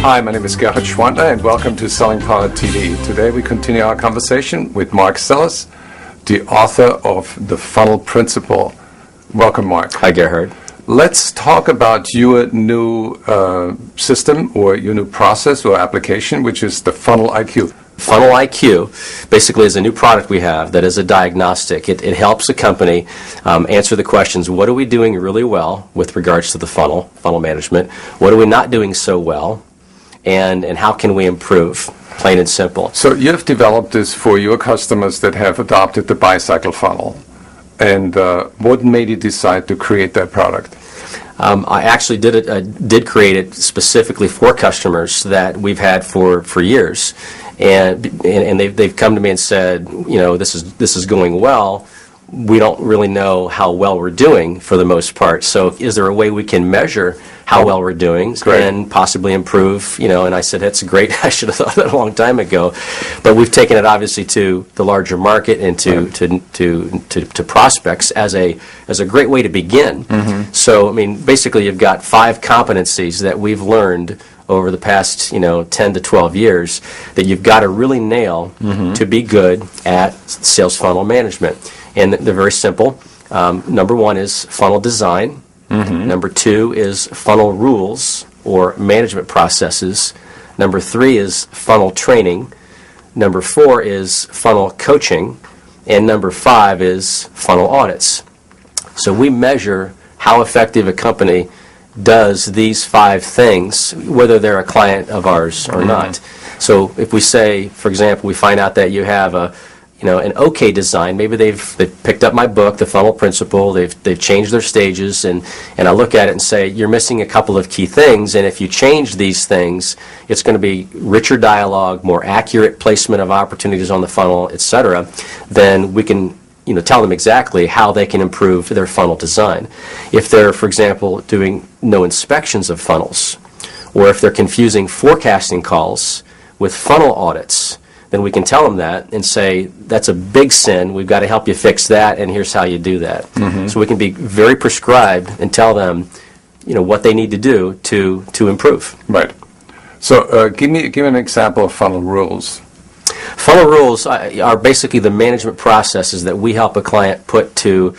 Hi, my name is Gerhard Schwantner, and welcome to Selling Power TV. Today we continue our conversation with Mark Sellis, the author of The Funnel Principle. Welcome, Mark. Hi, Gerhard. Let's talk about your new system or your new process or application, which is the Funnel IQ. Funnel IQ basically is a new product we have that is a diagnostic. It helps a company answer the questions, what are we doing really well with regards to the funnel management? What are we not doing so well? And how can we improve, plain and simple. So you have developed this for your customers that have adopted the Bicycle funnel. And what made you decide to create that product? I actually did create it specifically for customers that we've had for years. And they've come to me and said, you know, this is going well. We don't really know how well we're doing for the most part. So is there a way we can measure how well we're doing and possibly improve? You know, and I said, that's great. I should have thought that a long time ago. But we've taken it obviously to the larger market and to prospects as a great way to begin. Mm-hmm. So I mean, basically, you've got 5 competencies that we've learned over the past 10 to 12 years that you've got to really nail to be good at sales funnel management. And they're very simple. Number 1 is funnel design. Mm-hmm. Number 2 is funnel rules or management processes. Number 3 is funnel training. Number 4 is funnel coaching. And number 5 is funnel audits. So we measure how effective a company does these 5 things, whether they're a client of ours or not. So if we say, for example, we find out that you have an okay design. Maybe they've picked up my book, The Funnel Principle. They've changed their stages, and I look at it and say, you're missing a couple of key things, and if you change these things, it's going to be richer dialogue, more accurate placement of opportunities on the funnel, etc. Then we can tell them exactly how they can improve their funnel design. If they're, for example, doing no inspections of funnels, or if they're confusing forecasting calls with funnel audits, then we can tell them that and say, that's a big sin, we've got to help you fix that, and here's how you do that. Mm-hmm. So we can be very prescribed and tell them what they need to do to improve. Right. So give me an example of funnel rules. Funnel rules are basically the management processes that we help a client put to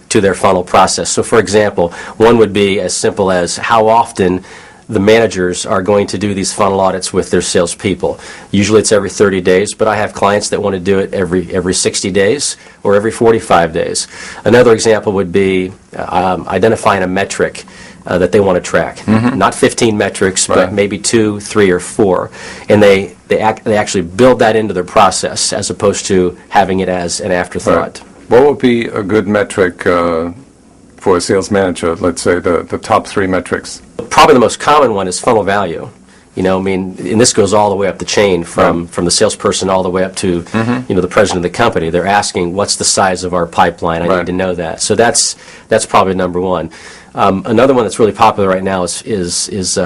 their funnel process. So for example, one would be as simple as how often the managers are going to do these funnel audits with their salespeople. Usually it's every 30 days, but I have clients that want to do it every 60 days or every 45 days. Another example would be identifying a metric that they want to track. Mm-hmm. Not 15 metrics, but maybe 2, 3, or 4. And they actually build that into their process as opposed to having it as an afterthought. Right. What would be a good metric for a sales manager? Let's say the top 3 metrics. Probably the most common one is funnel value. And this goes all the way up the chain from the salesperson all the way up to the president of the company. They're asking, what's the size of our pipeline? I need to know that. So that's probably number 1. Another one that's really popular right now is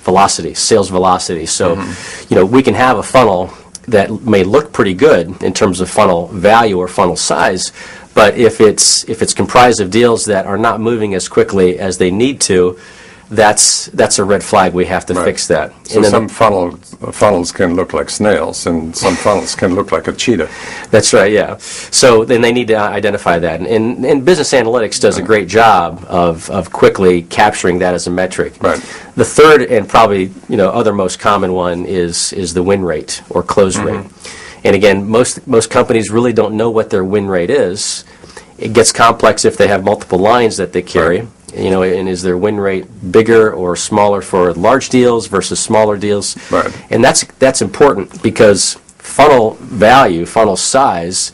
velocity, sales velocity. So, we can have a funnel that may look pretty good in terms of funnel value or funnel size, but if it's comprised of deals that are not moving as quickly as they need to, that's a red flag. We have to fix that. So some funnels can look like snails, and some funnels can look like a cheetah. That's right, yeah. So then they need to identify that. And business analytics does a great job of quickly capturing that as a metric. Right. The third and probably other most common one is the win rate or close rate. And again, most companies really don't know what their win rate is. It gets complex if they have multiple lines that they carry. Right. And is their win rate bigger or smaller for large deals versus smaller deals? Right. And that's important because funnel value, funnel size,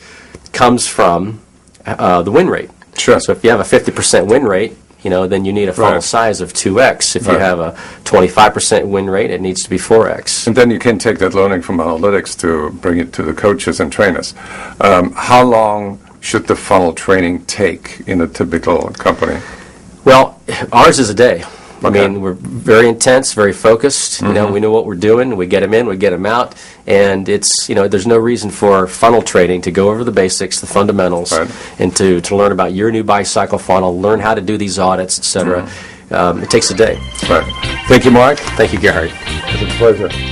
comes from the win rate. Sure. So if you have a 50% win rate, then you need a funnel size of 2x. If you have a 25% win rate, it needs to be 4x. And then you can take that learning from analytics to bring it to the coaches and trainers. How long should the funnel training take in a typical company? Well, ours is a day. I mean, we're very intense, very focused. We know what we're doing. We get them in, we get them out, and it's there's no reason for funnel training to go over the basics, the fundamentals, and to learn about your new Bicycle funnel, learn how to do these audits, etc. It takes a day. Right. Thank you, Mark. Thank you, Gerhard. It's a pleasure.